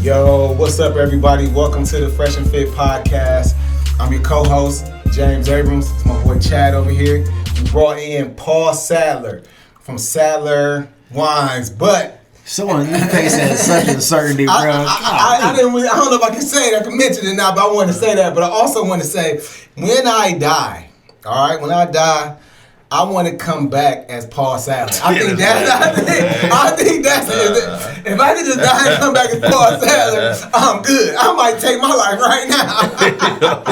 Yo, what's up, everybody? Welcome to the Fresh and Fit podcast. I'm your co-host, James Abrams. It's my boy Chad over here. We brought in Paul Sadler from Sadler Wines, but someone you face has such uncertainty, bro. I don't know if I can say it. I can mention it now, but I want to say that. But I also want to say, when I die, all right, when I die, I want to come back as Paul Sadler. I think that's it. If I could just die and come back as Paul Sadler, I'm good. I might take my life right now.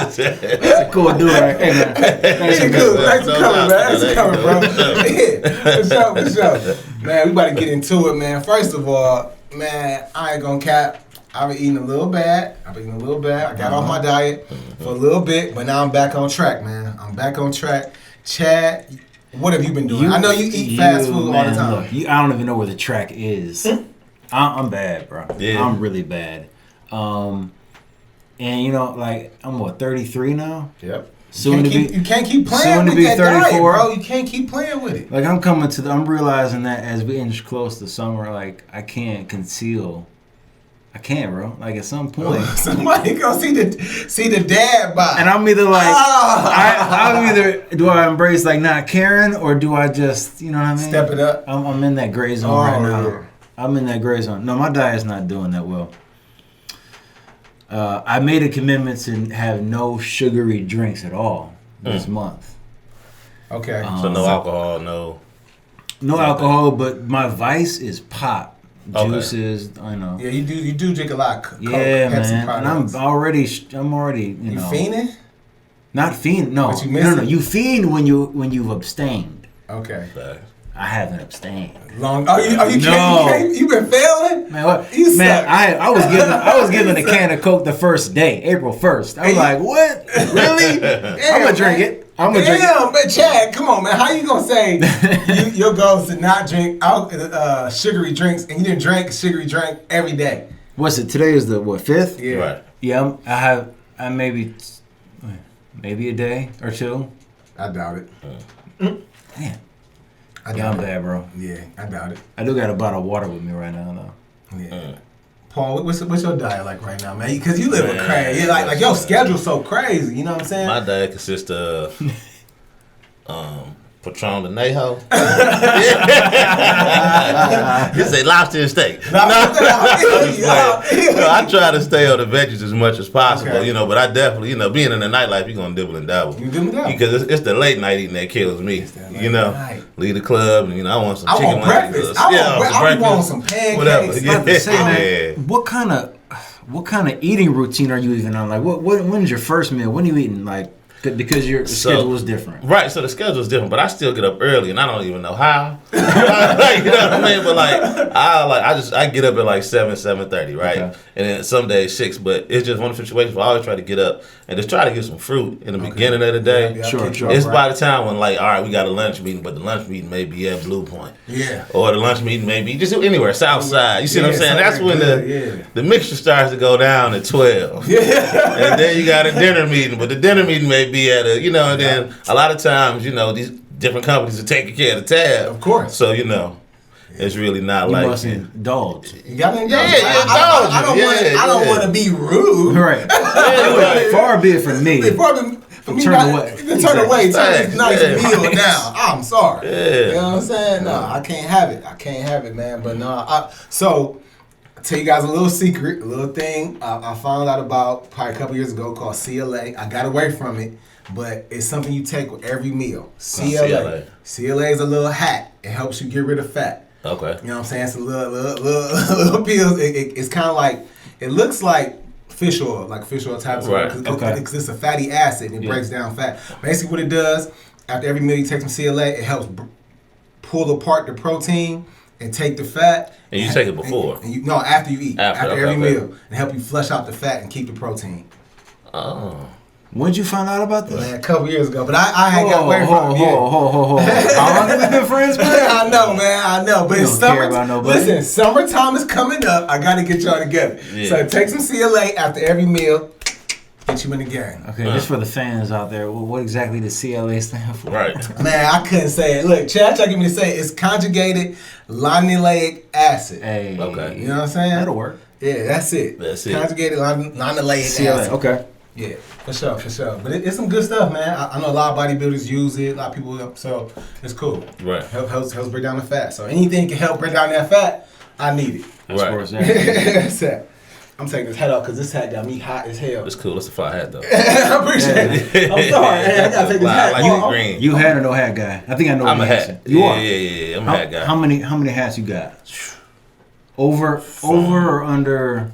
That's a cool dude, right? Hey, man. Thanks for coming, man. Thanks for coming, bro. Yeah, for sure. Man, we about to get into it, man. First of all, man, I ain't gonna cap. I've been eating a little bad. I got off my diet for a little bit, but now I'm back on track, man. I'm back on track. Chad, what have you been doing? I know you eat fast food all the time. Look, I don't even know where the track is. I'm bad, bro. Yeah. I'm really bad. And you know, like I'm 33 now. Yep. You can't keep playing with that 34. diet, bro. You can't keep playing with it. Like I'm realizing that as we inch close to summer, like I can't conceal. I can't, bro. Like at some point, somebody go see the dad bod. And I'm either like, I'm either do I embrace like not caring or do I just, you know what I mean? Step it up. I'm in that gray zone right now. Yeah. I'm in that gray zone. No, my diet's not doing that well. I made a commitment to have no sugary drinks at all this month. Okay. So no alcohol, no alcohol, but my vice is pop. Juices, I know. Yeah, you do drink a lot of Coke, yeah, Pepsi man. products. And I'm already, you know. Fiending? Not fiend. No, but no. You fiend when you've abstained. Okay. I haven't abstained. Are you kidding? You been failing? Man, what? I was given a can of Coke the first day, April 1st. I was like, what? Really? I'm gonna drink it. But Chad, come on, man. How you gonna say your goal is to not drink sugary drinks and you didn't drink sugary drink every day? What's it? Today is the 5th? Yeah. Right. Yeah, I maybe a day or two. I doubt it. Damn. I'm bad, bro. Yeah, I doubt it. I do got a bottle of water with me right now, though. Yeah. Paul, what's your diet like right now, man? Because you live with crazy. Like your schedule's so crazy. You know what I'm saying? My diet consists of Patron de Nejo. You say lobster and steak. I try to stay on the veggies as much as possible, you know, but I definitely, you know, being in the nightlife, you're going to dibble and dabble. You dibble and dabble. Because it's the late night eating that kills me. You know, leave the club and, you know, I want some chicken. I want breakfast. I want some pancakes. Whatever. What kind of eating routine are you even on? Like, when's your first meal? When are you eating? Like, because your schedule is different. Right, so the schedule is different, but I still get up early, and I don't even know how. You know what I mean? But I get up at like 7:30, right? Okay. And then some days 6, but it's just one of the situations where I always try to get up and just try to get some fruit in the beginning of the day. Yeah, sure. It's by the time when like, all right, we got a lunch meeting, but the lunch meeting may be at Blue Point. Yeah. Or the lunch meeting may be just anywhere, South Side. You see what I'm saying? That's when the mixture starts to go down at 12. Yeah. And then you got a dinner meeting, but the dinner meeting may be at a, you know, and then a lot of times, you know, these different companies are taking care of the tab. Of course. So, you know, it's really not you like... You must indulge. You got to indulge. I don't want to be rude. Right. Far be it from me. Turn away. Turn this nice meal down. I'm sorry. Yeah. You know what I'm saying? No, I can't have it, man. But no, so... I'll tell you guys a little secret, a little thing I found out about probably a couple years ago called CLA. I got away from it, but it's something you take with every meal. CLA is a little hack. It helps you get rid of fat. Okay. You know what I'm saying? It's a little pills. It's kind of like, it looks like fish oil type of oil. Because it's a fatty acid and it breaks down fat. Basically what it does, after every meal you take some CLA, it helps pull apart the protein and take the fat. And you take it before? After you eat. After every meal. And help you flush out the fat and keep the protein. Oh. When did you find out about this? Man, a couple years ago. But I ain't got away from it. How long have we been friends, man? I know. But it's listen, summertime is coming up. I got to get y'all together. Yeah. So take some CLA after every meal. Get you in the game. Okay, just for the fans out there, what exactly does CLA stand for? Right. Man, I couldn't say it. Look, Chad tried to get me to say it. It's conjugated linoleic acid. Hey. Okay. You know what I'm saying? That'll work. Yeah, that's it. Conjugated lanolinic acid. Okay. Yeah, for sure. But it's some good stuff, man. I know a lot of bodybuilders use it. A lot of people, so it's cool. Right. Helps break down the fat. So anything can help break down that fat, I need it. Right. I'm taking this hat off because this hat got me hot as hell. It's cool. It's a fire hat though. I appreciate it. I'm sorry. Hey, I gotta take this hat. I like green. You hat or no hat guy? I think I know. I'm a hat. You are. Yeah. I'm a hat guy. How many hats you got? Over or under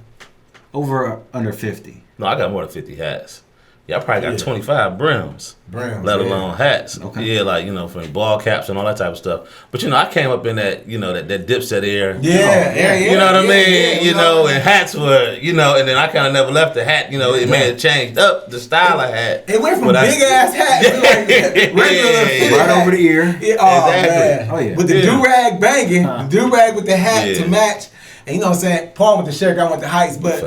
50? No, I got more than 50 hats. Yeah, I probably got 25 brims, let alone hats. Okay. Yeah, like, from ball caps and all that type of stuff. But, I came up in that, that dipset era. Yeah. You know what I mean? And hats were, and then I kind of never left the hat. It may have changed up the style of hat. It went from big-ass hats to like regular right over the ear. Yeah, oh, exactly. man. Oh, yeah. With the do-rag banging, the do-rag with the hat to match. And you know what I'm saying? Paul with the shirt, I went to heights, but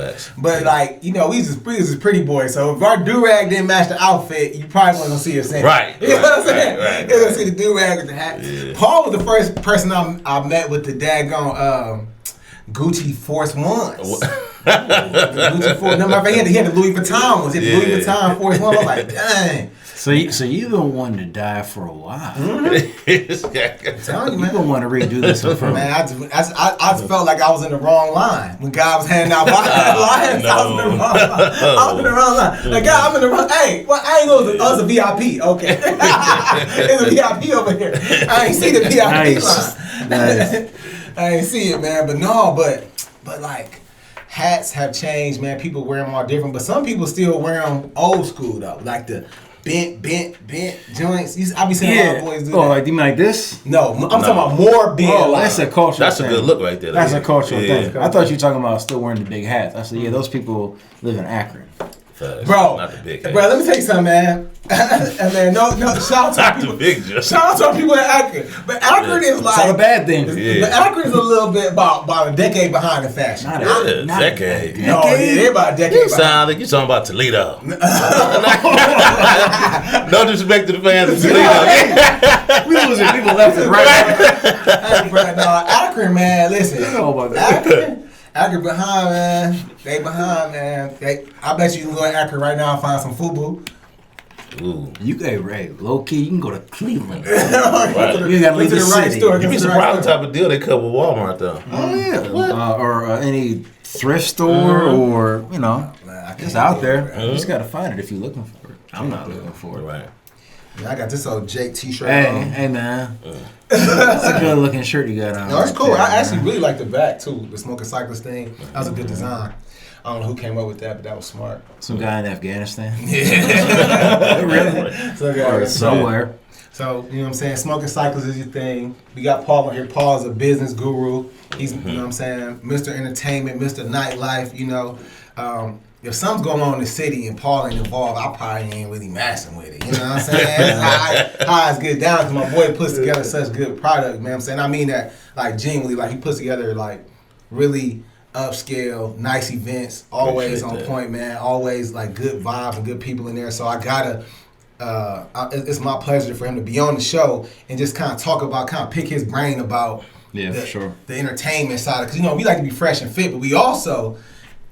like, we was just pretty boys. So if our do-rag didn't match the outfit, you probably wasn't gonna see us in. Right. You know what I'm saying? Right. You're gonna see the do-rag with the hat. Yeah. Paul was the first person I met with the daggone Gucci Force Ones. Gucci Force. No, he had the Louis Vuitton ones. He had the Louis Vuitton Force Ones. I was like, dang. So you've been wanting to die for a while. Mm-hmm. I'm telling you, man. You've been wanting to redo this for man. I just felt like I was in the wrong line when God was handing out lines. I was in the wrong line. I was in the wrong line. Like, God, I'm in the wrong. Hey, well, I ain't know I was a VIP. Okay, there's a VIP over here. I ain't see the VIP line. Nice. I ain't see it, man. But like. Hats have changed, man. People wear them all different, but some people still wear them old school though, like the bent joints. I be seeing a lot of boys do that. Oh, like you mean like this? No, I'm talking about more bent. Oh, that's a cultural thing. That's a good look right there. That's a cultural thing. I thought you were talking about still wearing the big hats. I said, those people live in Akron. Bro, not the big hats. Bro, let me tell you something, man. And man, no, shout out to people. Shout out to people in Akron. But Akron is like it's not a bad thing. But Akron is a little bit about a decade behind the fashion. Not a decade. No, they're about a decade. You sound like you're talking about Toledo. No disrespect to the fans of Toledo. We losing people left and right. No, Akron, man. Listen, Akron behind, man. They behind, man. I bet you can go to Akron right now and find some FUBU. Ooh. Low key, you can go to Cleveland. Right. You gotta leave the right city. You'd be surprised the type of deal they cut with Walmart though. Oh yeah, or any thrift store, or it's out there. You just gotta find it if you're looking for it. I'm not looking for it. Right. I got this old Jake t-shirt on. Hey man, it's a good looking shirt you got on. No, it's cool. I actually really like the back too. The Smoking Cyclist thing. That was a good design. I don't know who came up with that, but that was smart. Some guy in Afghanistan. Yeah. Really? Or somewhere. So, you know what I'm saying? Smoking Cycles is your thing. We got Paul on here. Paul is a business guru. He's, you know what I'm saying, Mr. Entertainment, Mr. Nightlife, If something's going on in the city and Paul ain't involved, I probably ain't really messing with it. You know what I'm saying? How it's good down because my boy puts together such good product, man. I'm saying, I mean that, like, genuinely, like, he puts together, like, really upscale, nice events, always on point, man. Always like good vibes and good people in there. So I gotta, it's my pleasure for him to be on the show and just kind of pick his brain about the entertainment side. Because we like to be fresh and fit, but we also,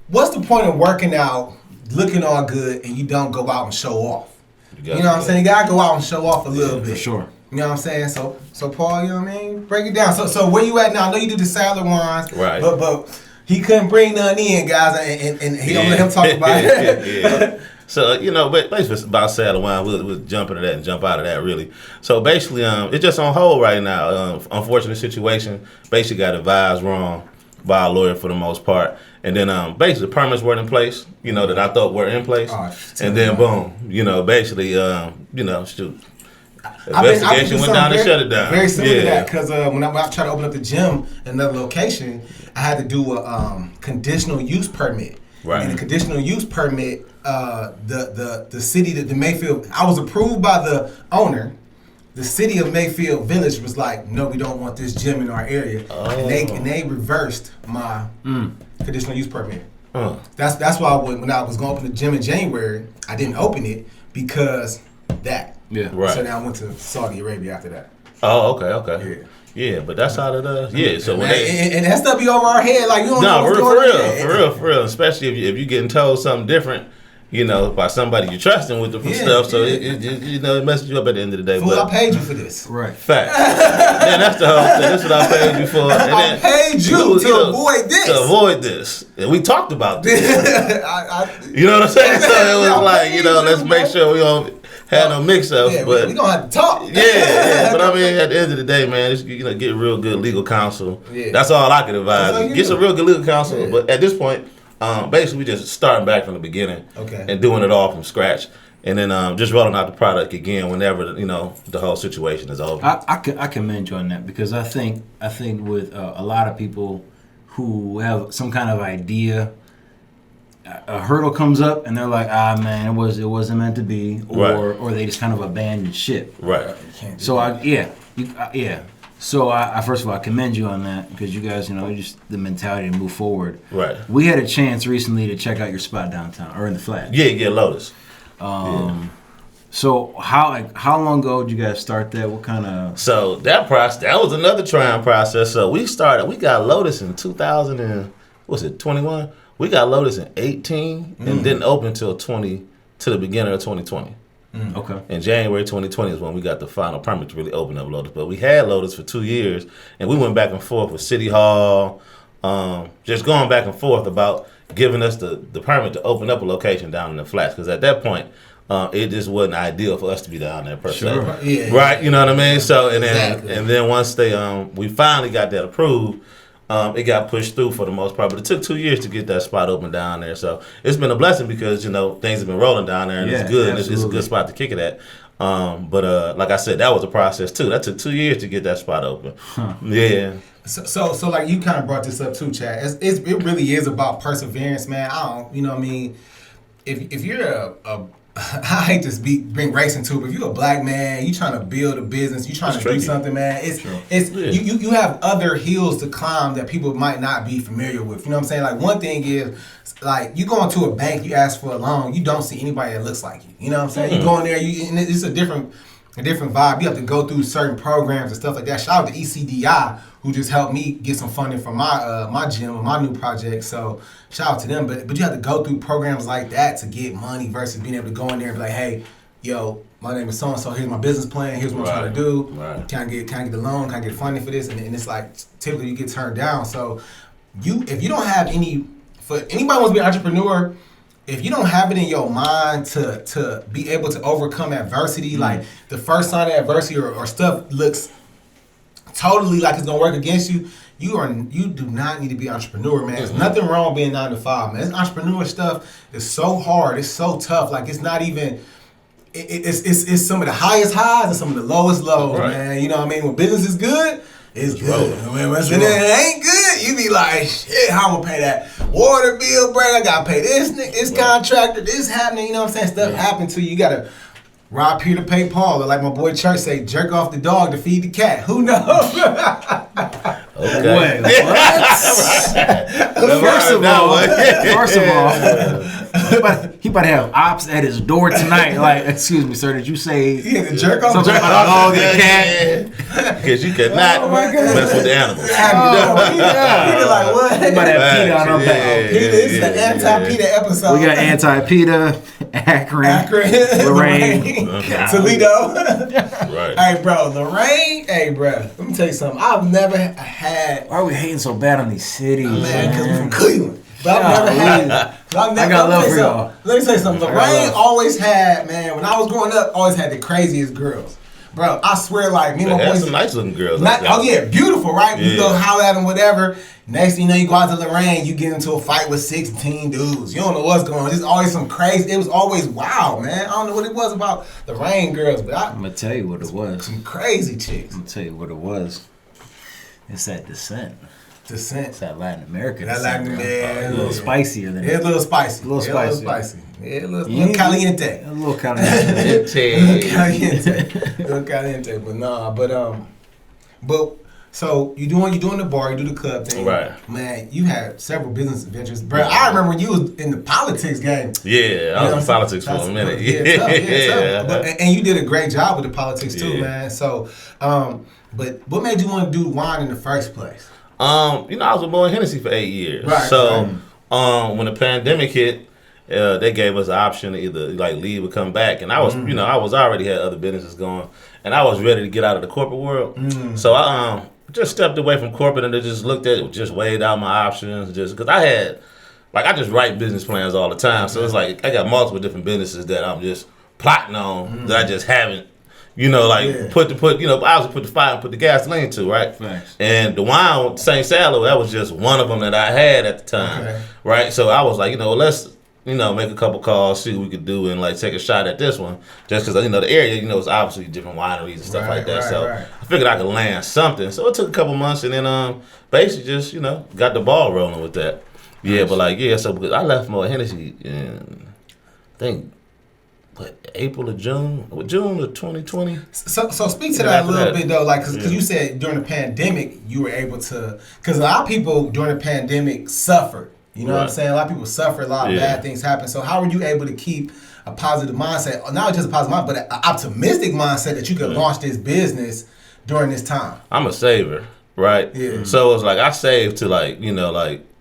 what's the point of working out, looking all good, and you don't go out and show off? You know what I'm saying? You gotta go out and show off a little bit. For sure. You know what I'm saying? So Paul, you know what I mean? Break it down. So where you at now? I know you did the Sadler wines, right? But he couldn't bring none in, guys, and he don't let him talk about it. So, but basically about Sadler wine, we'll jump into that and jump out of that, really. So, basically, it's just on hold right now. Unfortunate situation. Basically got advised wrong by a lawyer for the most part. And then, basically, the permits weren't in place, that I thought were in place. And then, boom, basically, shoot. Investigation went down and shut it down. Very similar to that, because when I tried to open up the gym in another location, I had to do a conditional use permit. Right. And the conditional use permit, the city, the Mayfield, I was approved by the owner. The city of Mayfield Village was like, no, we don't want this gym in our area. Oh. And they reversed my conditional use permit. That's why when I was going to open the gym in January, I didn't open it because that. Yeah. Right. So now I went to Saudi Arabia after that. Oh, okay. Yeah, but that's how it yeah. So when and that stuff be over our head, like you don't know what's for real. Especially if you're getting told something different, you know, by somebody you trusting with the stuff. So it messes you up at the end of the day. Fool, I paid you for this. Right. Fact. Yeah, that's the whole thing. That's what I paid you for. And I paid you to avoid this. To avoid this, and we talked about this. You know what I'm saying? So it was like, you know, let's make sure we don't have no mix-ups. Yeah, but we gonna have to talk. Yeah. But I mean, at the end of the day, man, just, you know, get real good legal counsel. Yeah. That's all I can advise. Get some real good legal counsel. Yeah. But at this point, basically, we just starting back from the beginning, and doing it all from scratch, and then just rolling out the product again whenever, you know, the whole situation is over. I commend you on that, because I think with a lot of people who have some kind of idea, a hurdle comes up and they're like, man, it wasn't meant to be, or they just kind of abandon ship. Right. So So I first of all, I commend you on that, because you guys, you know, just the mentality to move forward. Right. We had a chance recently to check out your spot downtown, or in the Flats. Yeah, Lotus. So how long ago did you guys start that? What kind of? So that was another trying process. So we got Lotus in 21? We got Lotus in 18 and didn't open till the beginning of 2020. Okay. In January 2020 is when we got the final permit to really open up Lotus. But we had Lotus for 2 years, and we went back and forth with City Hall, just going back and forth about giving us the permit to open up a location down in the Flats. Because at that point, it just wasn't ideal for us to be down there per se. Yeah. Right? You know what I mean? So and then once we finally got that approved, it got pushed through for the most part, but it took 2 years to get that spot open down there. So it's been a blessing, because, you know, things have been rolling down there, and it's good, and it's a good spot to kick it at. But like I said, that was a process too. That took 2 years to get that spot open. Yeah. So like you kind of brought this up too, Chad. It really is about perseverance, man. You know what I mean? If you're I hate to bring race into it, but if you're a black man, you trying to build a business, you trying to do something, man. You have other hills to climb that people might not be familiar with. You know what I'm saying? Like, one thing is, like, you go into a bank, you ask for a loan, you don't see anybody that looks like you. You know what I'm saying? You go in there, and it's a different vibe. You have to go through certain programs and stuff like that. Shout out to ECDI, who just helped me get some funding for my gym and my new project. So shout out to them. But you have to go through programs like that to get money, versus being able to go in there and be like, hey, yo, my name is so and so. Here's my business plan. Here's what I'm trying to do. Right. Can I get the loan? Can I get funding for this? And it's like, typically you get turned down. So if you don't have for anybody who wants to be an entrepreneur, if you don't have it in your mind to be able to overcome adversity, like the first sign of adversity or stuff looks totally like it's gonna work against you, you do not need to be an entrepreneur, man. There's nothing wrong with being 9 to 5, man. This entrepreneur stuff is so hard, it's so tough. Like, it's not even. It's some of the highest highs and some of the lowest lows, man. You know what I mean? When business is good, it's good. When it ain't good, you be like, shit, how I'm gonna pay that water bill break? I gotta pay this contractor, this happening. You know what I'm saying? Stuff happen to you. You gotta rob Peter to pay Paul, or like my boy Church say, jerk off the dog to feed the cat. Who knows? Okay. Wait, what? First of all, he about to have ops at his door tonight. Like, excuse me, sir, did you say the jerk off something about a dog and a cat? Because you cannot mess with the animals. Peter like, what? He about to have PETA on our back. This is the anti-PETA episode. We got anti-PETA, Akron, Lorraine, Toledo. Right. Hey, bro, Lorraine. Hey, bro, let me tell you something. I've never had. Why are we hating so bad on these cities, man? Because we're from Cleveland. But I've never had. I got love for y'all. Let me say something. Lorraine always had, man. When I was growing up, always had the craziest girls. Bro, I swear, like, me and my boys. Some nice looking girls. Oh yeah, beautiful, right? You go holler at them, whatever. Next thing you know, you go out to Lorraine, you get into a fight with 16 dudes. You don't know what's going on. There's always some crazy. It was always wild, man. I don't know what it was about Lorraine girls, but I'm gonna tell you what it was. Some crazy chicks. I'm gonna tell you what it was. It's that descent. It's that Latin American. That Latin American. A little spicier than a little spicy. A little spicy. Yeah, a little caliente. A little caliente. But nah, but so you doing the bar, you do the club thing. Right. Man, you had several business adventures. Bro, I remember when you was in the politics game. Yeah, I was in politics for a minute. Tough. And you did a great job with the politics too, man. So But what made you want to do wine in the first place? I was with Boy Hennessy for 8 years. Right, So, when the pandemic hit, they gave us the option to either like leave or come back. And I was, I was already had other businesses going, and I was ready to get out of the corporate world. So I just stepped away from corporate and just looked at it, just weighed out my options, just because I just write business plans all the time. So it's like I got multiple different businesses that I'm just plotting on that I just haven't. Put I was put the fire and put the gasoline to, right? Thanks. And the wine, St. Sadler, that was just one of them that I had at the time, right? So I was like, let's, make a couple calls, see what we could do, and like take a shot at this one, just because the area, it's obviously different wineries and stuff like that. I figured I could land something. So it took a couple months, and then basically just got the ball rolling with that. Yeah, nice. So because I left Moët Hennessy in, I think, April or June of 2020. So speak to that a little bit though, like because you said during the pandemic you were able to, because a lot of people during the pandemic suffered. You know what I'm saying? A lot of people suffer. A lot of bad things happen. So how were you able to keep a positive mindset, not just a positive mindset, but an optimistic mindset that you could launch this business during this time? I'm a saver, right? Yeah. So it's like I saved to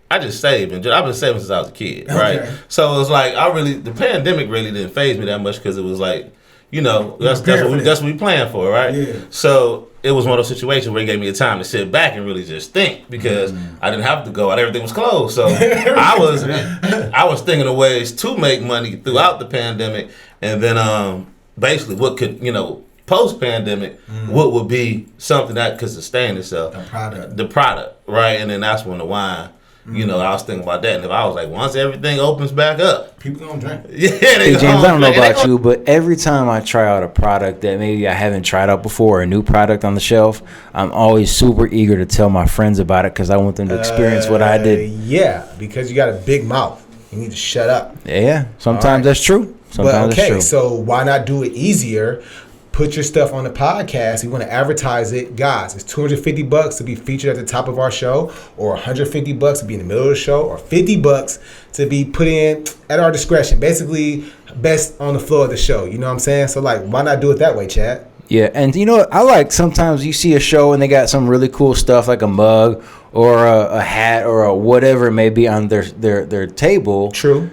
I just saved, and I've been saving since I was a kid, right? Okay. So it's like the pandemic really didn't faze me that much because it was like, that's what we planned for, right? Yeah. So it was one of those situations where it gave me a time to sit back and really just think because I didn't have to go out, everything was closed. So I was thinking of ways to make money throughout the pandemic, and then basically what could post pandemic, what would be something that could sustain itself? The product, right? And then that's when the wine. I was thinking about that, and if I was like, once everything opens back up, people gonna drink. Yeah, hey James, I don't know about you, but every time I try out a product that maybe I haven't tried out before, a new product on the shelf, I'm always super eager to tell my friends about it because I want them to experience what I did. Yeah, because you got a big mouth, you need to shut up. Yeah, sometimes that's true. Sometimes that's true. So why not do it easier? Put your stuff on the podcast. You want to advertise it, guys. It's $250 to be featured at the top of our show, or $150 to be in the middle of the show, or $50 to be put in at our discretion. Basically, best on the floor of the show. You know what I'm saying? So, why not do it that way, Chad? Yeah, and I like sometimes you see a show and they got some really cool stuff like a mug or a hat or a whatever it may be on their table. True.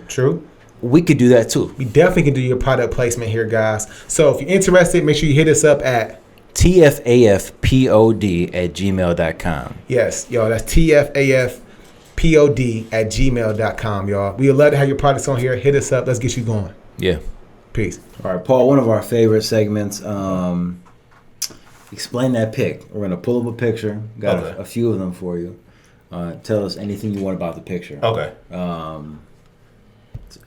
We could do that too. We definitely can do your product placement here, guys. So if you're interested, make sure you hit us up at tfafpod@gmail.com. Yes, y'all, that's tfafpod@gmail.com, y'all. We would love to have your products on here. Hit us up. Let's get you going. Yeah. Peace. All right, Paul, one of our favorite segments, explain that pic. We're going to pull up a picture. Got a few of them for you. Tell us anything you want about the picture. Okay.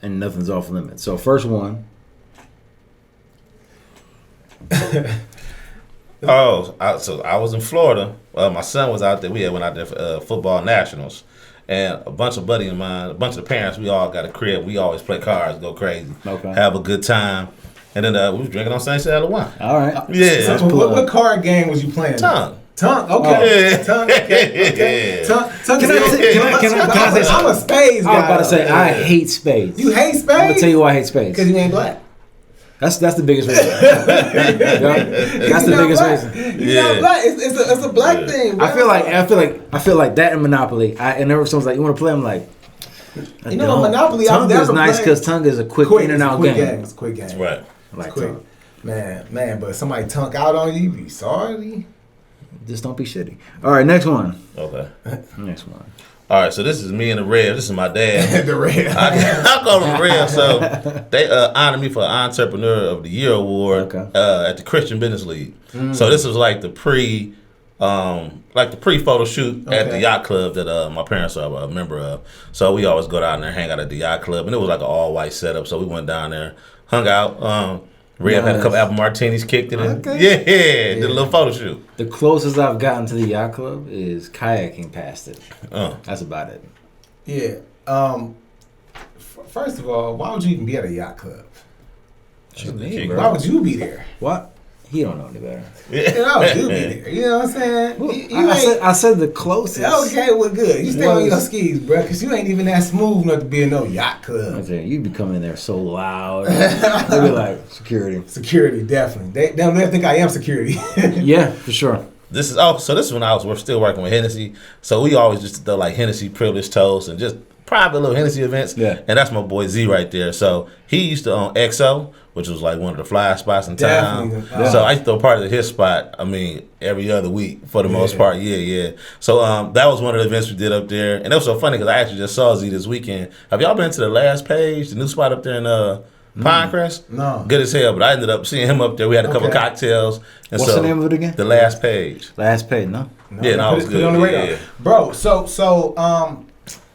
And nothing's off limits. So first one. So I was in Florida. My son was out there. We went out there for football nationals, and a bunch of buddies of mine, a bunch of the parents, we all got a crib. We always play cards, go crazy, have a good time, and then we was drinking on St. Sadler wine. All right. Yeah. So what card game was you playing? Tongue. Okay. Tongue. Okay. Tongue. Can I say something? I'm a spades guy. I was about to say I hate spades. You hate spades? I'm gonna tell you why I hate spades. Because you ain't black. That's the biggest reason. That's the biggest reason. You're not black. It's a black thing. Bro. I feel like that in Monopoly. And whenever someone's like, "You want to play?" I'm like, Monopoly. Tongue is nice because tongue is a quick in and out game. It's a quick game. Right. Like quick. Man. But somebody tongue out on you, be sorry. Just don't be shitty. All right, next one. Okay. Next one. All right, so this is me and the Rev. This is my dad. The Rev. I call him the Rev. So they honored me for Entrepreneur of the Year award at the Christian Business League. So this was like the pre-photo shoot at the yacht club that my parents are a member of. So we always go down there, hang out at the yacht club, and it was like an all-white setup. So we went down there, hung out. Rev had a couple apple martinis, kicked it in. Yeah, did a little photo shoot. The closest I've gotten to the yacht club is kayaking past it. That's about it. Yeah. First of all, why would you even be at a yacht club? Why would you be there? What? He don't know any better. Why would you be there? You know what I'm saying? I said the closest. Okay, well, good. You stay on your skis, bro, because you ain't even that smooth enough to be in no yacht club. You be coming there so loud. They be like, security. Security, definitely. They think I am security. Yeah, for sure. this is when we're still working with Hennessy. So we always just throw like Hennessy privileged toast and just private little Hennessy events. Yeah. And that's my boy Z right there. So he used to own XO, which was like one of the fly spots in town. Definitely. So I used to throw parties at his spot, I mean, every other week for the most part. Yeah. So that was one of the events we did up there. And it was so funny because I actually just saw Z this weekend. Have y'all been to the Last Page, the new spot up there in Pinecrest? No. Good as hell, but I ended up seeing him up there. We had a couple cocktails. And What's the name of it again? The Last Page. Last Page, no? Yeah, no, it was Put good. it on the radar. Yeah. Bro, so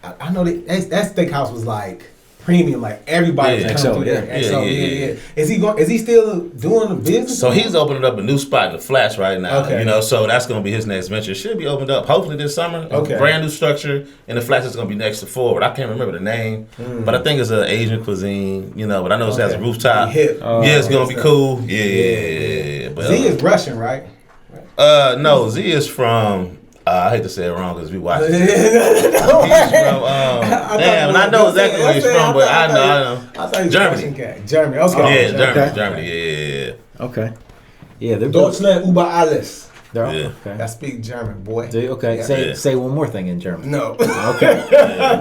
I know that steakhouse was like premium, like everybody was coming through there. Yeah. Is he still doing the business? So he's opening up a new spot in the Flats right now. Okay. You know, so that's gonna be his next venture. It should be opened up hopefully this summer. Okay. Brand new structure, and the Flats is gonna be next to Forward. I can't remember the name, but I think it's an Asian cuisine. You know, but I know it has a rooftop. Hip. Yeah, it's gonna be cool. Yeah. But, Z is Russian, right? no, Z is from. I hate to say it wrong because we watch it. He's from, damn, and I know exactly where he's from, but I know. I thought he was Germany. Russian. Germany. Okay. Yeah, Germany. Yeah. Okay. Yeah, they're Deutschland über alles. They're Yeah. okay. I speak German, boy. Okay, Yeah. say one more thing in German. No. Okay.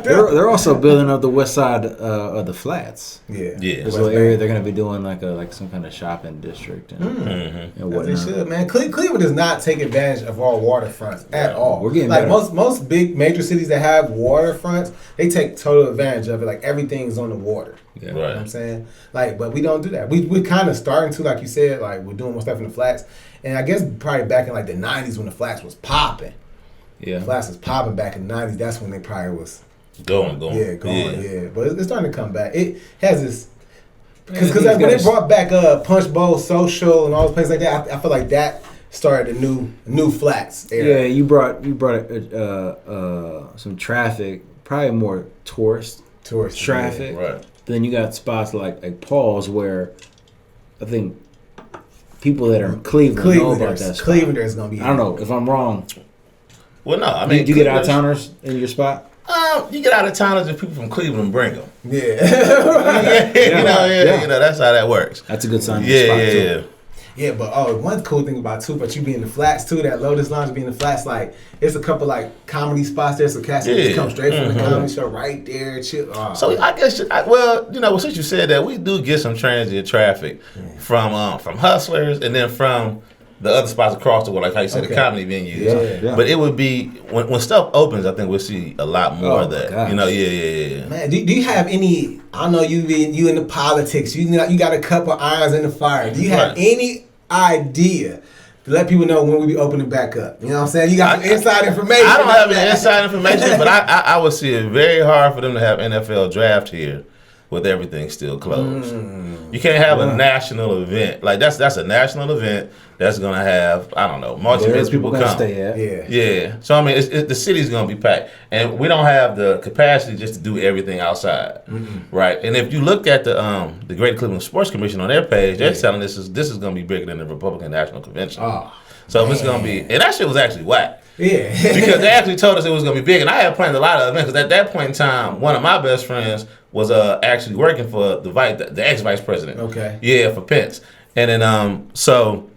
They're also building up the west side of the Flats. Yeah. This little area they're gonna be doing like some kind of shopping district and As they whatnot. should, man. Cleveland does not take advantage of our waterfronts at all. We're getting like better. most big major cities that have waterfronts, they take total advantage of it. Like everything's on the water. Yeah. You know what I'm saying? Like, but we don't do that. We're kind of starting to, like you said, like we're doing more stuff in the Flats. And I guess probably back in like the 90s when the Flats was popping. Yeah. Flats was popping back in the 90s. That's when they probably was Going. Yeah. But it's starting to come back. It has this because Yeah, when they brought back Punch Bowl Social and all those places like that, I feel like that started a new Flats era. Yeah, you brought some traffic, probably more tourist traffic. Right. Then you got spots like Paul's where I think people that are in Cleveland know about that spot. Clevelanders gonna be. I don't know if I'm wrong. Well, no, I mean, Do you get out of towners in your spot? You get out of towners if people from Cleveland bring them. Yeah. You know, that's how that works. That's a good sign. Of the spot too. Yeah, but one cool thing about you being in the Flats too, that Lotus Lounge being in the Flats, like it's a couple like comedy spots there, so cats just come straight from the comedy show right there, chill. Oh. So I guess, since you said that, we do get some transient traffic from hustlers and then from the other spots across the world, like how you said, the comedy venues. Yeah. But it would be when stuff opens, I think we'll see a lot more of that. Gosh. You know, yeah. Man, do you have any? I know you in the politics. You got a couple irons in the fire. Do you have any idea to let people know when we be opening back up? You know what I'm saying? You got some inside information. I don't have any inside information, but I would see it very hard for them to have NFL draft here with everything still closed. You can't have a national event. Like that's a national event that's gonna have, I don't know, multi-million people come. Stay at. Yeah. So I mean, the city's gonna be packed, and we don't have the capacity just to do everything outside, right? And if you look at the Greater Cleveland Sports Commission on their page, they're telling this is gonna be bigger than the Republican National Convention. So it's gonna be, and that shit was actually whack. Yeah. Because they actually told us it was gonna be big, and I had planned a lot of events. Because at that point in time, one of my best friends was actually working for the ex-vice president. Okay. Yeah, for Pence, and then so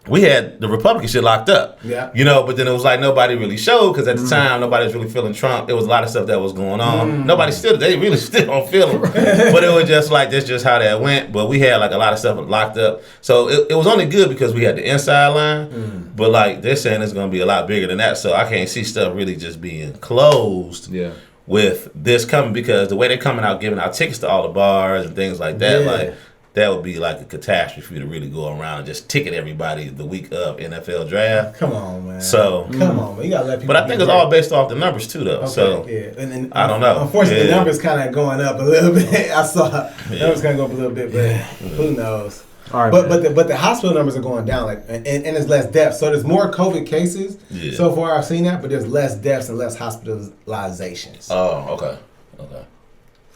we had the Republican shit locked up. Yeah. You know, but then it was like nobody really showed because at the time nobody was really feeling Trump. There was a lot of stuff that was going on. They really still don't feel him. But it was just like that's just how that went. But we had like a lot of stuff locked up. So it was only good because we had the inside line. But like they're saying it's gonna be a lot bigger than that. So I can't see stuff really just being closed. Yeah. With this coming, because the way they're coming out giving out tickets to all the bars and things like that, like that would be like a catastrophe to really go around and just ticket everybody the week of NFL draft. Come on, man. So come on, man. You gotta let people. But I think it's all based off the numbers too, though. Okay, So and I don't know. Unfortunately, the numbers kind of going up a little bit. I saw numbers kind of go up a little bit, but who knows? All right, but the hospital numbers are going down, like and there's less deaths. So there's more COVID cases so far. I've seen that, but there's less deaths and less hospitalizations. Oh, okay.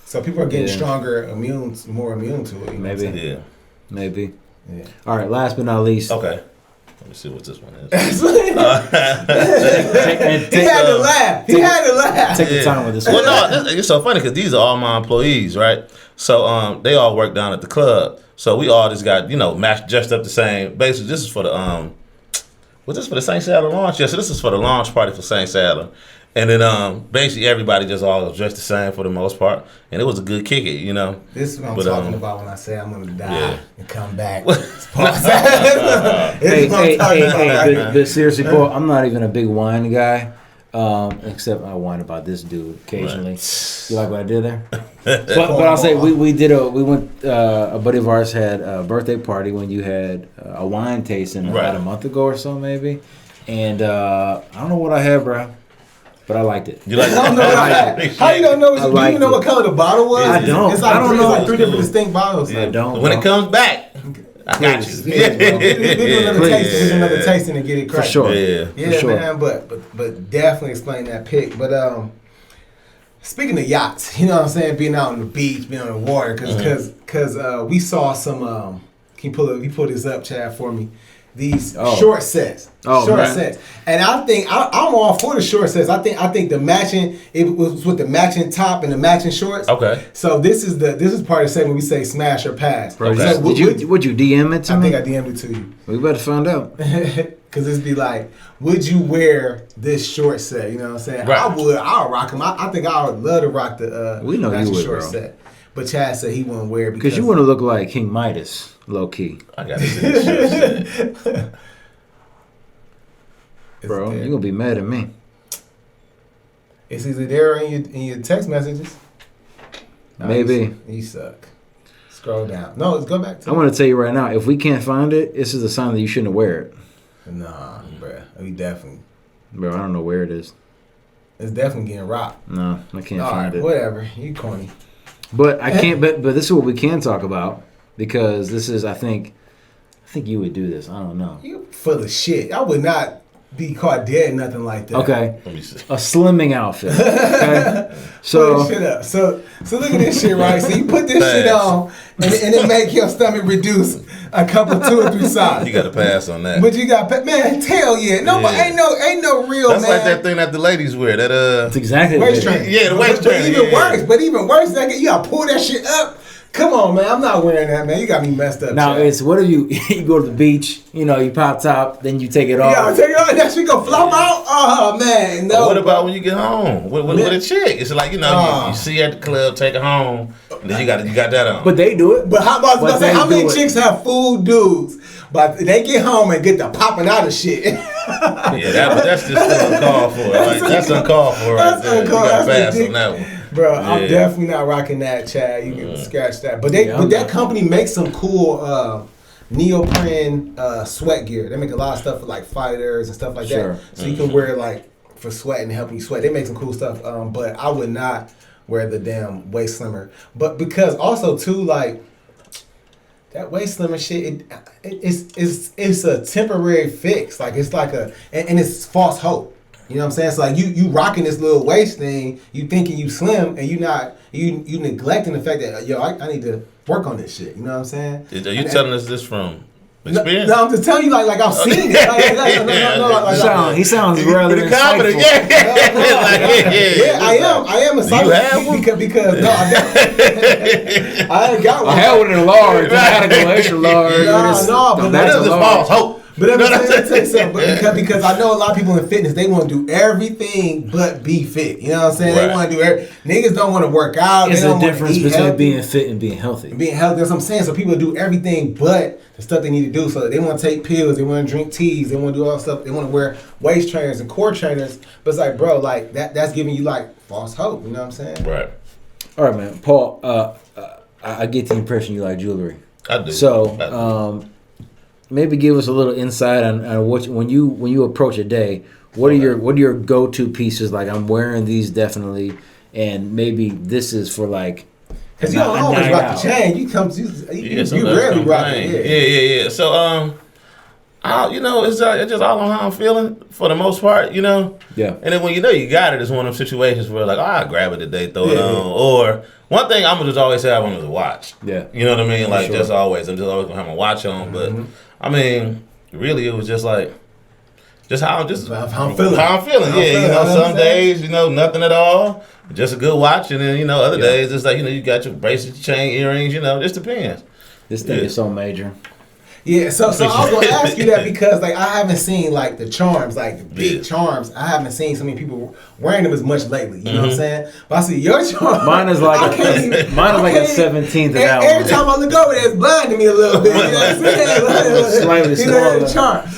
So people are getting stronger, more immune to it. Maybe. Yeah. All right. Last but not least. Okay. Let me see what this one is. He had to laugh. Take the time with this one. Well, no, it's so funny because these are all my employees, right? So they all work down at the club. So we all just got, dressed up the same. Basically, this is for the Was this for the St. Sadler launch? Yes, so this is for the launch party for St. Sadler. And then basically everybody just all dressed the same for the most part. And it was a good kick it, you know. This is what I'm talking about when I say I'm going to die and come back. But seriously, Paul, I'm not even a big wine guy. Except I whine about this dude occasionally. Right. You like what I did there? but I'll say we went. A buddy of ours had a birthday party when you had a wine tasting about a month ago or so maybe, and I don't know what I had, bro, but I liked it. You like it? I don't know what I had. How you don't know? Do you even know what color the bottle was? I don't. It's like I don't know. It's like 3 different distinct bottles. I don't. When it comes back. I got you. We'll do another tasting and get it correct. For sure. Yeah, for sure. Man. But definitely explain that pick. But speaking of yachts, you know what I'm saying, being out on the beach, being on the water, because we saw some. Can you pull this up, Chad, for me? These short sets, sets, and I think I'm all for the short sets. I think the matching, it was with the matching top and the matching shorts. Okay. So this is part of the segment we say smash or pass. Bro, so would you DM it to me? I think I DM'd it to you. We better find out. Because it'd be like, would you wear this short set? You know what I'm saying? Right. I would. I'll rock them. I think I would love to rock the we know you would, short bro. set. But Chad said he wouldn't wear it because you want to look like King Midas, low key. I got to see this short set. Bro, you're gonna be mad at me. It's either there or in your text messages. No, Maybe. You suck. Scroll down. No, let's go back to I want to tell you right now, if we can't find it, this is a sign that you shouldn't wear it. Nah, bruh. We definitely. Bro, I don't know where it is. It's definitely getting rocked. No, I can't All find right, it. Whatever. You corny. But I can't. But this is what we can talk about because this is. I think you would do this. I don't know. You full of shit. I would not be caught dead, nothing like that. Okay. Let me see. A slimming outfit. Okay. So put this shit up. So look at this shit, right? So you put this shit on, and it make your stomach reduce a couple, 2 or 3 sizes. You got to pass on that. But you got, man, hell yeah. Nobody, ain't no real, That's man. like that thing that the ladies wear. That's exactly waist trainer. Yeah, the waist trainer. But even worse, you gotta pull that shit up. Come on, man. I'm not wearing that, man. You got me messed up. Now, Chad. it's what if you go to the beach, you pop top, then you take it off. Yeah, take it off, and that shit go flop out. Oh, man. No. What about when you get home with a chick? It's like, you see her at the club, take her home, and then you got that on. But they do it. But how many chicks have fool dudes, but they get home and get the popping out of shit? Yeah, that's just uncalled for. Like, that's uncalled for right there. You got to pass on that one. Bro, I'm definitely not rocking that, Chad. You can scratch that. But that company makes some cool neoprene sweat gear. They make a lot of stuff for like fighters and stuff like that. So you can wear like for sweating and helping you sweat. They make some cool stuff. But I would not wear the damn waist slimmer. But because also too, like that waist slimmer shit, it's a temporary fix. Like it's like and it's false hope. You know what I'm saying? So like you rocking this little waist thing, you thinking you slim, and you neglecting the fact that I need to work on this shit. You know what I'm saying? Are you telling us this from experience? No, I'm just telling you like I've seen it. He sounds rather confident. Yeah, I am a you have one? because no, I ain't got one. I had one in a large. I had to go extra large. No, but that is false hope. But let me tell you something. Because I know a lot of people in fitness, they want to do everything but be fit. You know what I'm saying? Right. They want to do niggas don't want to work out. It's they don't a difference between healthy. being fit and being healthy. Being healthy, that's what I'm saying. So people do everything but the stuff they need to do. So they want to take pills, they want to drink teas, they want to do all that stuff. They want to wear waist trainers and core trainers. But it's like, bro, like that's giving you like false hope. You know what I'm saying? Right. All right, man. Paul, I get the impression you like jewelry. I do. So, maybe give us a little insight on what when you approach a day. What are your go-to pieces? Like I'm wearing these definitely, and maybe this is for like. Because you don't always rock the chain. You rarely rock it. Yeah. So it's just all on how I'm feeling for the most part. Yeah. And then when you got it, it's one of them situations where like, I grab it today, throw it on, or. One thing I'm gonna just always say I want is a watch. Yeah. You know what I mean? Like just always. I'm just always gonna have my watch on. But I mean, really it was just like how I'm feeling. How I'm feeling. Some days, nothing at all. Just a good watch, and then, other days it's like, you got your bracelet, chain, earrings, it just depends. This thing is so major. Yeah, so I was gonna ask you that because like I haven't seen like the charms, like the big charms. I haven't seen so many people wearing them as much lately. You know what I'm saying? But I see your charm. Mine is like a 17th of that every time I look over there, it's blinding me a little bit. You know what I'm saying? Slightly smaller. Charm.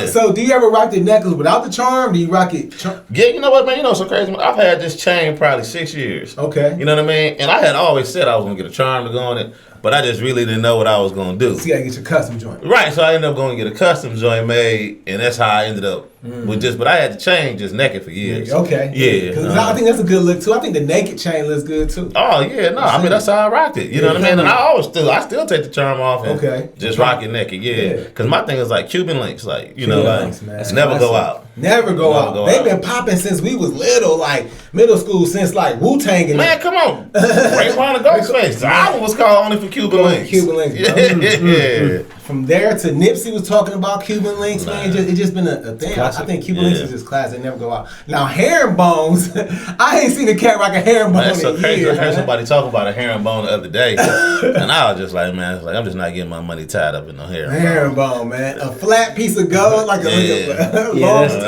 So do you ever rock the necklace without the charm? Do you rock it? Yeah, you know what, man? You know, so crazy. I've had this chain probably 6 years. Okay. You know what I mean? And I had always said I was gonna get a charm to go on it, but I just really didn't know what I was gonna do. So you gotta get your custom joint. Right, so I ended up going to get a custom joint made, and that's how I ended up with just. But I had the chain just naked for years. Okay. Yeah. Because I think that's a good look too. I think the naked chain looks good too. Oh yeah, no, I mean that's how I rocked it. You know what I mean? And I still take the charm off and just rock it naked. Yeah. Because my thing is like Cuban links, like never go out. Never go out. They've been popping since we was little, like middle school, since like Wu-Tang. Man, come on. Rainbow and Ghostface. The album was called only for Cuban links. Cuban links. Yeah. From there to Nipsey was talking about Cuban links, man. It's just been a thing. I think Cuban links is just classic. They never go out. Now, herringbones, I ain't seen a cat rock a herringbone. That's so crazy. I heard somebody talk about a herringbone the other day, and I was just like, man, it's like I'm just not getting my money tied up in no herringbone. Herringbone, man. A flat piece of gold, like a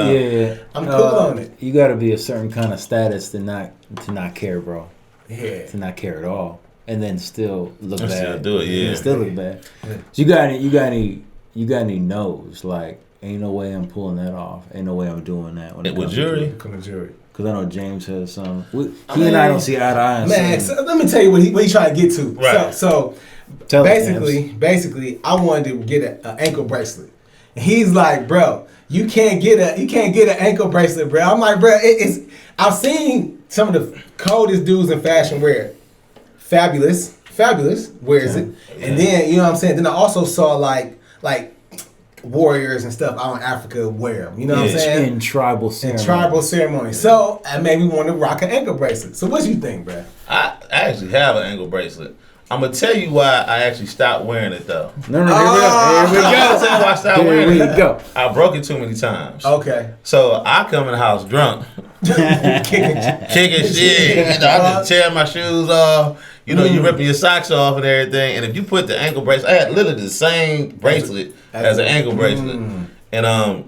yeah. I'm cool on it. You got to be a certain kind of status to not care, bro. Yeah. To not care at all, and then still look bad. Still do it, yeah. And still look bad. Yeah. So you got any no's? Like, ain't no way I'm pulling that off. Ain't no way I'm doing that. When it with comes jury? Come to jury. Because I know James has some. He and I don't see eye to eye. Man, so let me tell you what he trying to get to. Right. So basically, I wanted to get an ankle bracelet. And he's like, bro, you can't get an ankle bracelet, bro. I'm like, bro, I've seen some of the coldest dudes in fashion wear it. Fabulous wears it. And then, you know what I'm saying? Then I also saw like warriors and stuff out in Africa wear them. You know what I'm saying? In tribal ceremony. So I made me want to rock an ankle bracelet. So what you think, bro? I actually have an ankle bracelet. I'm gonna tell you why I actually stopped wearing it though. No, here we go. I'll tell you why I stopped wearing it. Here we go. I broke it too many times. Okay. So I come in the house drunk, kicking shit. You know, I just tear my shoes off. You know, you ripping your socks off and everything. And if you put the ankle bracelet, I had literally the same bracelet as an ankle bracelet, and I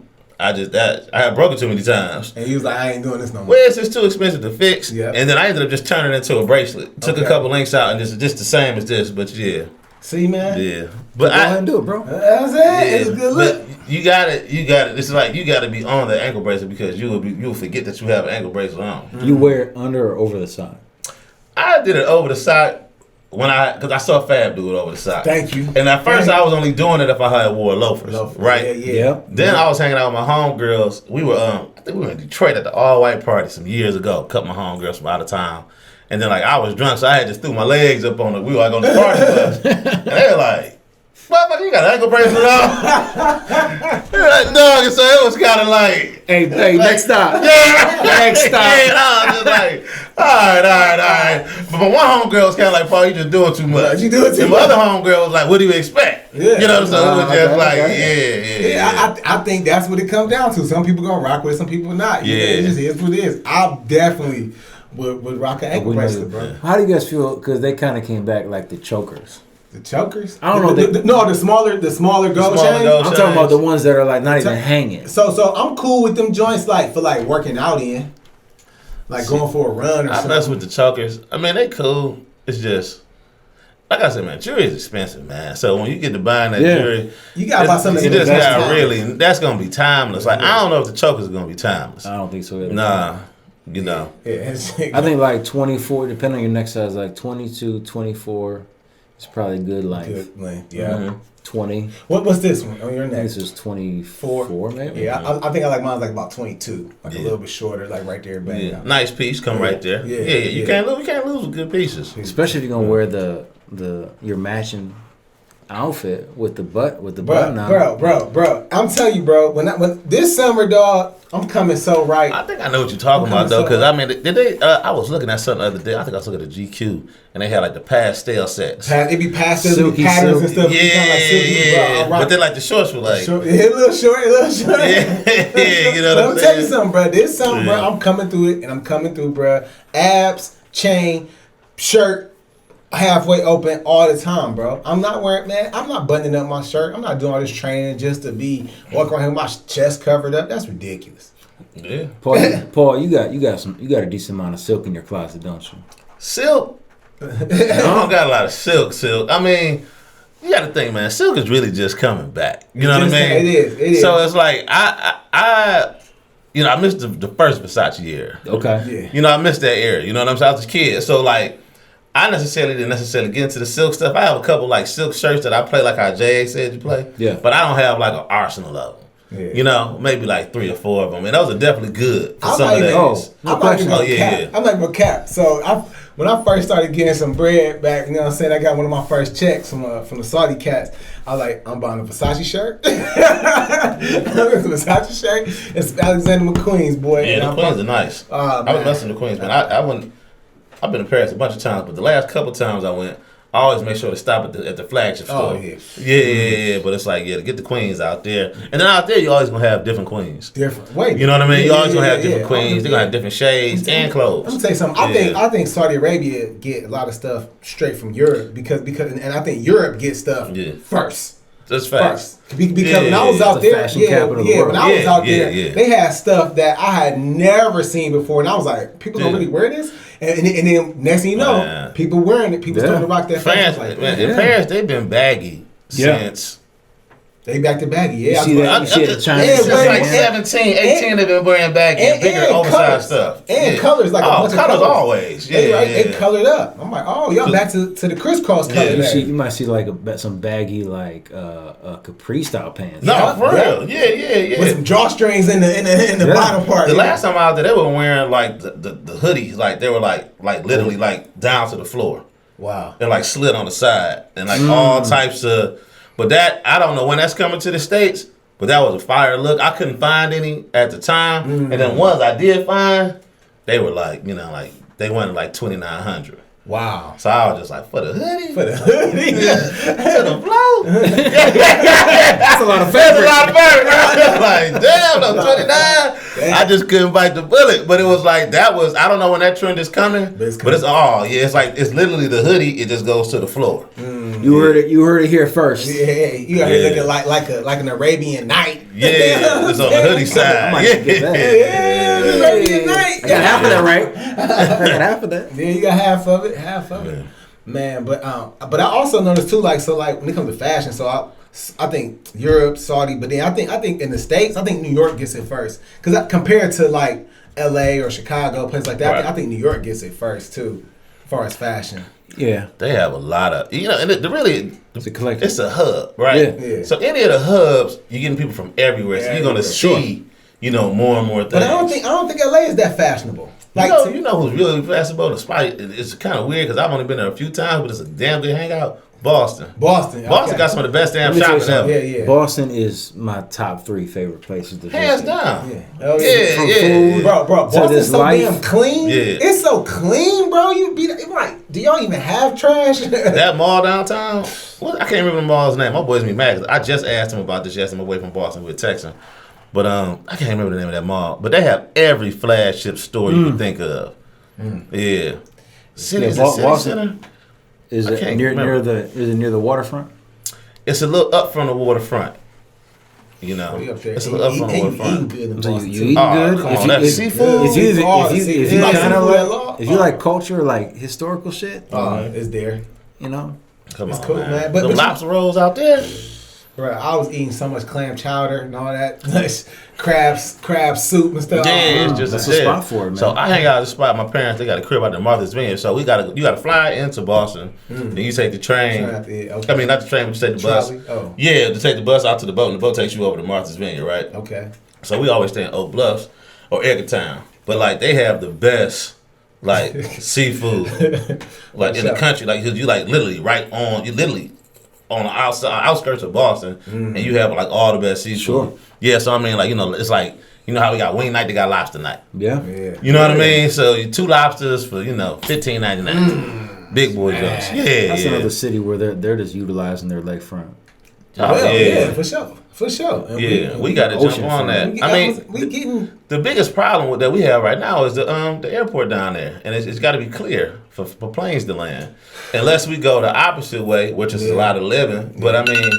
had broken too many times. And he was like, I ain't doing this no more. Well, it's just too expensive to fix. Yep. And then I ended up just turning it into a bracelet. Took a couple links out and just the same as this, but yeah. See, man? Yeah. But Go ahead and do it, bro. That's it. Yeah, It's a good look. But you got it. It's like you got to be on the ankle bracelet because you'll forget that you have an ankle bracelet on. You wear it under or over the side? I did it over the side because I saw Fab do it over the side. Thank you. And at first I was only doing it if I had wore loafers. Right? Yeah. Then I was hanging out with my homegirls. We were I think we were in Detroit at the all-white party some years ago. Cut my homegirls from out of town. And then like I was drunk, so I had just threw my legs up on it. We were like on the party bus. And they were like, motherfucker, you got an ankle bracelet on? They're like, dog, and so it was kind of like, hey, next stop. Next stop. Yeah, I was just like, all right. But my one homegirl was kind of like, Paul, you just doing too much. You doing too much. And my other homegirl was like, what do you expect? Yeah. You know, so it was just like, yeah. I think that's what it comes down to. Some people gonna rock with it, some people not. Yeah. It just is what it is. I definitely would rock an ankle bracelet, bro. How do you guys feel? Because they kind of came back like the chokers. The chokers? I don't know. The smaller gold chains. I'm talking about the ones that are like not even hanging. So I'm cool with them joints like for like working out in, like going for a run or something. I mess with the chokers. I mean, they cool. It's just like I said, man. Jewelry is expensive, man. So when you get to buying that jewelry, you gotta buy something. You just got that's gonna be timeless. Like I don't know if the chokers are gonna be timeless. I don't think so either. Nah. You know. Yeah, I think like 24, depending on your neck size, like 22, 24 is probably good length. Good length, yeah. Mm-hmm. 20. What's this one on your neck? This is 24 maybe. Yeah, I think I like mine like about 22, like a little bit shorter, like right there. Bang. Yeah. Nice piece, come right there. Yeah. You can't lose with good pieces. Especially if you're gonna wear your matching outfit with the button on. Bro. I'm telling you, bro. When this summer, dog, I'm coming so right. I think I know what you're talking about though, because I mean, did they? I was looking at something the other day. I think I was looking at the GQ, and they had like the pastel sets. It be pastels, silky, patterns and stuff. Yeah. But then like the shorts were like, a little short. Yeah, you know what I'm saying? Let me tell you something, bro. This summer, bro, I'm coming through it, and I'm coming through, bro. Abs, chain, shirt. halfway open all the time, bro. I'm not wearing, man. I'm not buttoning up my shirt. I'm not doing all this training just to be walking around here with my chest covered up. That's ridiculous. Yeah. Paul, you got a decent amount of silk in your closet, don't you? Silk. I don't got a lot of silk. I mean, you got to think, man. Silk is really just coming back. You know what I mean? It is. So it's like I missed the first Versace era. Okay. Yeah. I missed that era. You know what I'm saying? I was a kid, so like. I didn't necessarily get into the silk stuff. I have a couple like silk shirts that I play like how Jay said you play. Yeah. But I don't have like an arsenal of them. Yeah. Maybe like 3 or 4 of them. And those are definitely good for some of those. I'm like my cap. So when I first started getting some bread back, you know what I'm saying? I got one of my first checks from the Saudi cats. I was like, I'm buying a Versace shirt. Versace shirt. It's Alexander McQueen's, boy. Yeah, the Queens are nice. I was messing with the Queens, but I wouldn't. I've been to Paris a bunch of times, but the last couple times I went, I always make sure to stop at the flagship store. Oh, yeah. Yeah. But it's like, to get the queens out there. And then out there, you always going to have different queens. Different. Wait. You know what I mean? You always going to have different queens. They're going to have different shades and clothes. Let me tell you something. I think Saudi Arabia get a lot of stuff straight from Europe because and I think Europe gets stuff first. That's facts. Because when I was out there, when I was out there, they had stuff that I had never seen before, and I was like, people don't really wear this. And then next thing you know, people wearing it. People starting to rock that fashion. Like, in Paris, they've been baggy since. They back to baggy, yeah. You see that Chinese like 17, 18 they've been wearing baggy and bigger oversized stuff. And colors, like a bunch of colors. Always. They colored up. I'm like, y'all back to the crisscross color. You might see like some baggy like capri style pants. No, for real. Yeah. With some drawstrings in the bottom part. The last time I was there, they were wearing like the hoodies, like they were like literally like down to the floor. Wow. And like slit on the side and like all types of. But that, I don't know when that's coming to the States, but that was a fire look. I couldn't find any at the time. And then ones I did find, they were like, they went like $2,900. Wow. So I was just like, for the hoodie? For the hoodie? To the flow? That's a lot of fabric. Like, damn, I'm 29. I just couldn't bite the bullet. But it was like, I don't know when that trend is coming. But it's literally the hoodie. It just goes to the floor. You heard it here first. Yeah, you got here looking like an Arabian night. Yeah, it's on the hoodie side. Arabian night. I got half of that, right? I got half of that. Yeah, you got half of it. Yeah. Man, but I also noticed too, like when it comes to fashion, so I think Europe, Saudi, but then I think in the States, I think New York gets it first, because compared to like L.A. or Chicago, places like that, I think New York gets it first too, as far as fashion. Yeah, they have a lot of and it's a collection. It's a hub, right? Yeah. So any of the hubs, you're getting people from everywhere, so you're gonna see, more and more things. But I don't think LA is that fashionable. Like, you know who's really fashionable? Despite it's kind of weird because I've only been there a few times, but it's a damn good hangout. Boston got some of the best damn shopping ever. Yeah. Boston is my top 3 favorite places to visit. Hands down. Yeah. Food, bro. Boston's so life. damn clean. Yeah. It's so clean, bro. You be like, do y'all even have trash? That mall downtown. I can't remember the mall's name. My boys be mad. I just asked him about this yesterday. I'm away from Boston with texting. But I can't remember the name of that mall. But they have every flagship store you can think of. Yeah. City Center. Is it near the waterfront? It's a little up from the waterfront. It's a little up from the waterfront. You eating good? Come on, that's seafood. If you like culture, like historical shit, it's there. Come it's on, cool, man. But the lobster rolls out there. Right, I was eating so much clam chowder and all that, crab soup and stuff. Yeah, it's just that's a spot for it, man. So I hang out at the spot. My parents, they got a crib out there in Martha's Vineyard. So you got to fly into Boston. Then you take the train. I mean, not the train, but you take the bus. Oh. Yeah, to take the bus out to the boat, and the boat takes you over to Martha's Vineyard, right? Okay. So we always stay in Oak Bluffs or Edgartown, but they have the best seafood in the country. You literally on the outskirts of Boston, and you have all the best seafood. Sure. Yeah, so I mean, it's how we got wing night, they got lobster night. Yeah. You know what I mean? So 2 lobsters for $15.99. Big boy jumps. Yeah. That's another city where they're just utilizing their lakefront. Yeah, for sure. For sure. And we got to jump on that. We getting the biggest problem that we have right now is the airport down there, and it's got to be clear for planes to land. Unless we go the opposite way, which is a lot of living. But I mean,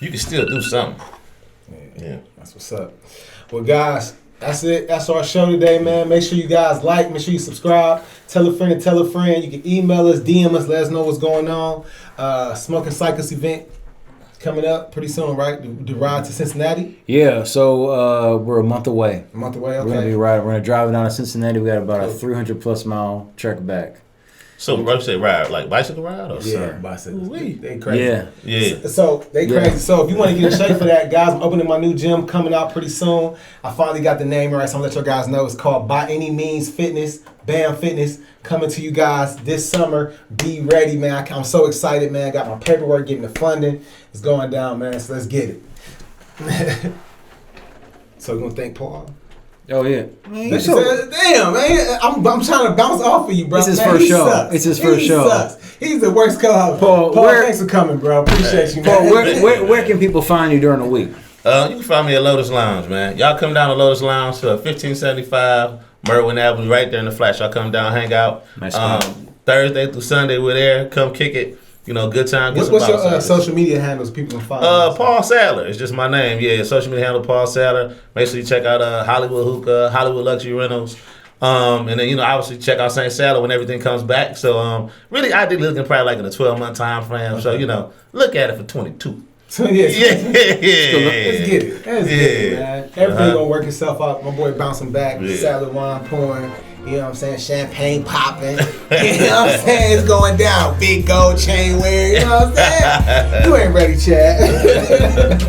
you can still do something. Yeah, that's what's up. Well, guys, that's it. That's our show today, man. Make sure you guys like. Make sure you subscribe. Tell a friend and tell a friend. You can email us, DM us, let us know what's going on. Smoking Cycles event coming up pretty soon, right? The ride to Cincinnati. Yeah, so we're a month away. A month away. Okay. We're gonna be riding. We're gonna drive down to Cincinnati. We got about a 300+ mile trek back. So what you say, ride like bicycle ride or bicycle? They crazy. Yeah. So they crazy. So if you want to get in shape for that, guys, I'm opening my new gym coming out pretty soon. I finally got the name right, so I'm gonna let you guys know. It's called By Any Means Fitness, BAM Fitness, coming to you guys this summer. Be ready, man. I'm so excited, man. Got my paperwork, getting the funding. It's going down, man. So let's get it. So we're gonna thank Paul. Oh yeah. Man, damn, man. I'm trying to bounce off of you, bro. It's his man, first show. Sucks. It's his first show. Sucks. He's the worst co-host. Paul, thanks for coming, bro. Appreciate you, man. Paul, where can people find you during the week? You can find me at Lotus Lounge, man. Y'all come down to Lotus Lounge to 1575 Merwin Avenue, right there in the Flash. Y'all come down, hang out. Nice Thursday through Sunday, we're there. Come kick it. You know, good time. What's your social media handles people can find? Paul Sadler. It's just my name. Yeah, social media handle Paul Sadler. Make sure you check out Hollywood Hookah, Hollywood Luxury Rentals. And then, you know, obviously check out St. Sadler when everything comes back. So, really, I did looking probably like in a 12-month time frame. So, you know, look at it for 22. So, Let's get it. Let's get it, man. Everything gonna work itself out. My boy bouncing back. Sadler wine pouring. You know what I'm saying? Champagne popping. You know what I'm saying? It's going down. Big gold chain wearing. You know what I'm saying? You ain't ready, Chad.